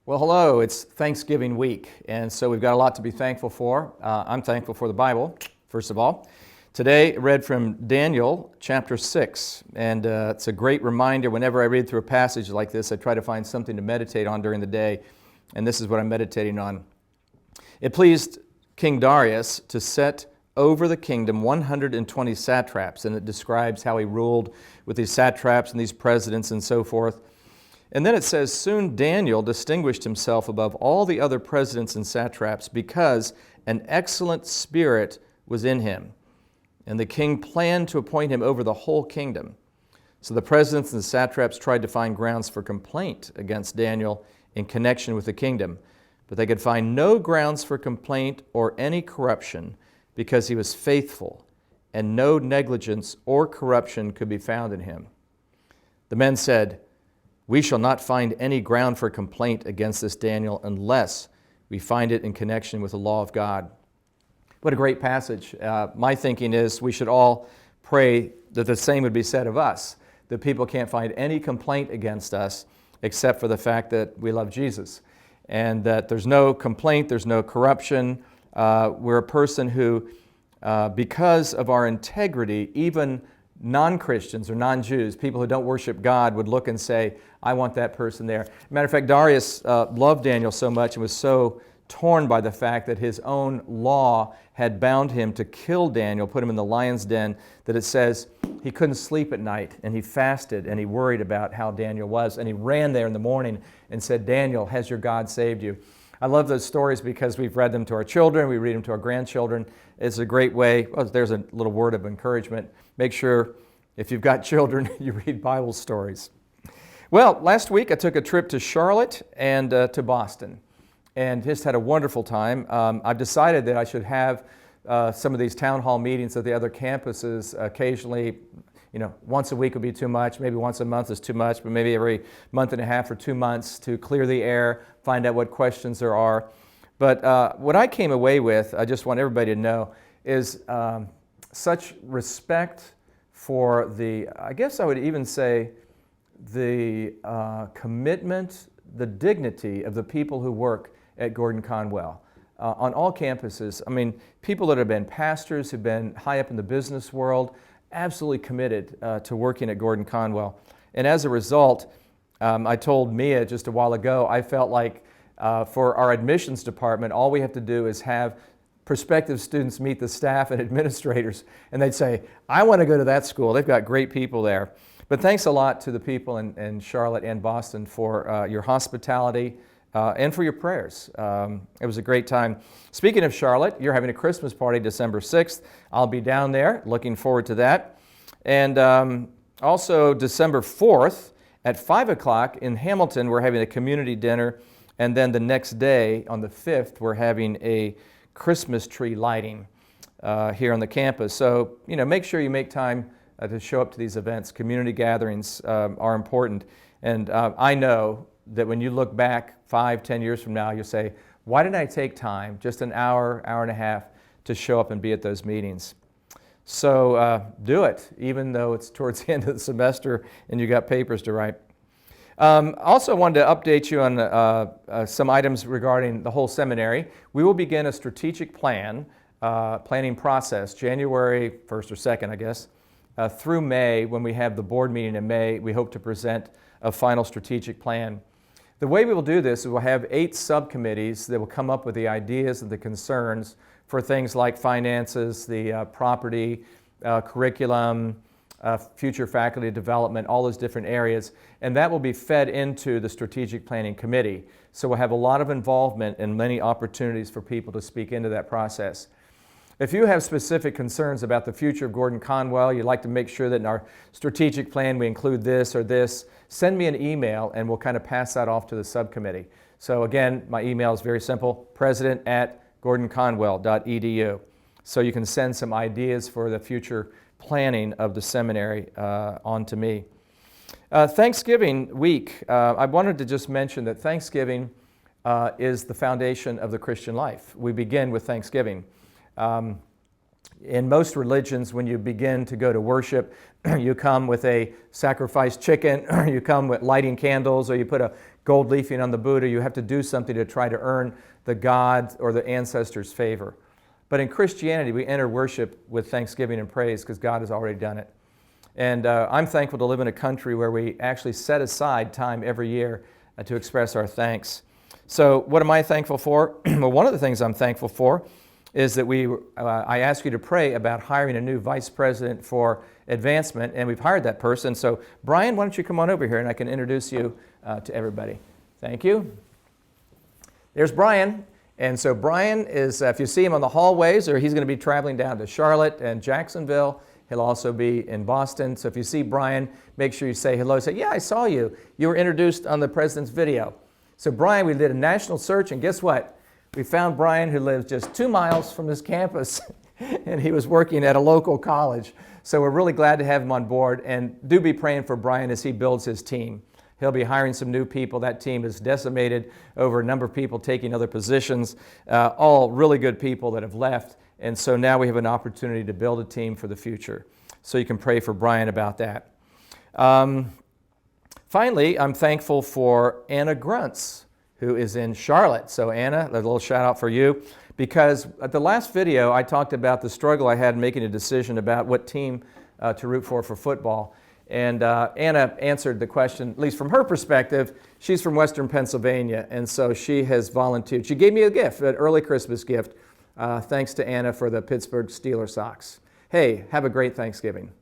Well, hello, it's Thanksgiving week, and so we've got a lot to be thankful for. I'm thankful for the Bible, first of all. Today, I read from Daniel chapter 6, and it's a great reminder. Whenever I read through a passage like this, I try to find something to meditate on during the day, and this is what I'm meditating on. It pleased King Darius to set over the kingdom 120 satraps, and it describes how he ruled with these satraps and these presidents and so forth. And then it says, soon Daniel distinguished himself above all the other presidents and satraps because an excellent spirit was in him. And the king planned to appoint him over the whole kingdom. So the presidents and the satraps tried to find grounds for complaint against Daniel in connection with the kingdom. But they could find no grounds for complaint or any corruption because he was faithful, and no negligence or corruption could be found in him. The men said, "We shall not find any ground for complaint against this Daniel unless we find it in connection with the law of God." What a great passage. My thinking is we should all pray that the same would be said of us, that people can't find any complaint against us except for the fact that we love Jesus, and that there's no complaint, there's no corruption. We're a person who, because of our integrity, even non-Christians or non-Jews, people who don't worship God, would look and say, I want that person there. Matter of fact, Darius loved Daniel so much and was so torn by the fact that his own law had bound him to kill Daniel, put him in the lion's den, that it says he couldn't sleep at night, and he fasted, and he worried about how Daniel was, and he ran there in the morning and said, Daniel, has your God saved you? I love those stories because we've read them to our children, we read them to our grandchildren. It's a great way. Well, there's a little word of encouragement. Make sure, if you've got children, you read Bible stories. Well, last week I took a trip to Charlotte and to Boston, and just had a wonderful time. I've decided that I should have some of these town hall meetings at the other campuses occasionally. You know, once a week would be too much, maybe once a month is too much, but maybe every month and a half or 2 months to clear the air, find out what questions there are. But what I came away with, I just want everybody to know, is such respect for the, I guess I would even say, the commitment, the dignity of the people who work at Gordon-Conwell on all campuses. I mean, people that have been pastors, who've been high up in the business world, absolutely committed to working at Gordon-Conwell. And as a result, I told Mia just a while ago, I felt like for our admissions department, all we have to do is have prospective students meet the staff and administrators, and they'd say, I want to go to that school. They've got great people there. But thanks a lot to the people in Charlotte and Boston for your hospitality and for your prayers. It was a great time. Speaking of Charlotte, you're having a Christmas party December 6th. I'll be down there, looking forward to that. And also December 4th at 5 o'clock in Hamilton, we're having a community dinner. And then the next day, on the 5th, we're having a Christmas tree lighting here on the campus. So, you know, make sure you make time to show up to these events. Community gatherings are important. And I know that when you look back 5, 10 years from now, you'll say, why didn't I take time, just an hour, hour and a half, to show up and be at those meetings? So do it, even though it's towards the end of the semester and you got papers to write. Also wanted to update you on some items regarding the whole seminary. We will begin a strategic planning process January 1st or 2nd, I guess, through May. When we have the board meeting in May, we hope to present a final strategic plan. The way we will do this is we'll have 8 subcommittees that will come up with the ideas and the concerns for things like finances, the property, curriculum, future faculty development, all those different areas, and that will be fed into the strategic planning committee. So we'll have a lot of involvement and many opportunities for people to speak into that process. If you have specific concerns about the future of Gordon-Conwell, you'd like to make sure that in our strategic plan we include this or this, send me an email and we'll kind of pass that off to the subcommittee. So again, my email is very simple, president@gordonconwell.edu. So you can send some ideas for the future planning of the seminary on to me. Thanksgiving week, I wanted to just mention that Thanksgiving is the foundation of the Christian life. We begin with Thanksgiving. In most religions, when you begin to go to worship, you come with a sacrificed chicken, or you come with lighting candles, or you put a gold leafing on the Buddha. You have to do something to try to earn the God or the ancestors' favor. But in Christianity, we enter worship with thanksgiving and praise because God has already done it. And I'm thankful to live in a country where we actually set aside time every year to express our thanks. So what am I thankful for? Well, one of the things I'm thankful for is that I ask you to pray about hiring a new vice president for advancement, and we've hired that person. So Brian, why don't you come on over here and I can introduce you to everybody. Thank you. There's Brian. And so Brian is, if you see him on the hallways, or he's going to be traveling down to Charlotte and Jacksonville. He'll also be in Boston. So if you see Brian, make sure you say hello. Say, yeah, I saw you. You were introduced on the president's video. So Brian, we did a national search, and guess what? We found Brian, who lives just 2 miles from this campus, and he was working at a local college. So we're really glad to have him on board, and do be praying for Brian as he builds his team. He'll be hiring some new people. That team is decimated over a number of people taking other positions, all really good people that have left. And so now we have an opportunity to build a team for the future. So you can pray for Brian about that. Finally, I'm thankful for Anna Gruntz, who is in Charlotte. So Anna, a little shout out for you, because at the last video I talked about the struggle I had in making a decision about what team to root for football. And Anna answered the question, at least from her perspective. She's from Western Pennsylvania, and so she has volunteered. She gave me a gift, an early Christmas gift. Thanks to Anna for the Pittsburgh Steelers socks. Hey, have a great Thanksgiving.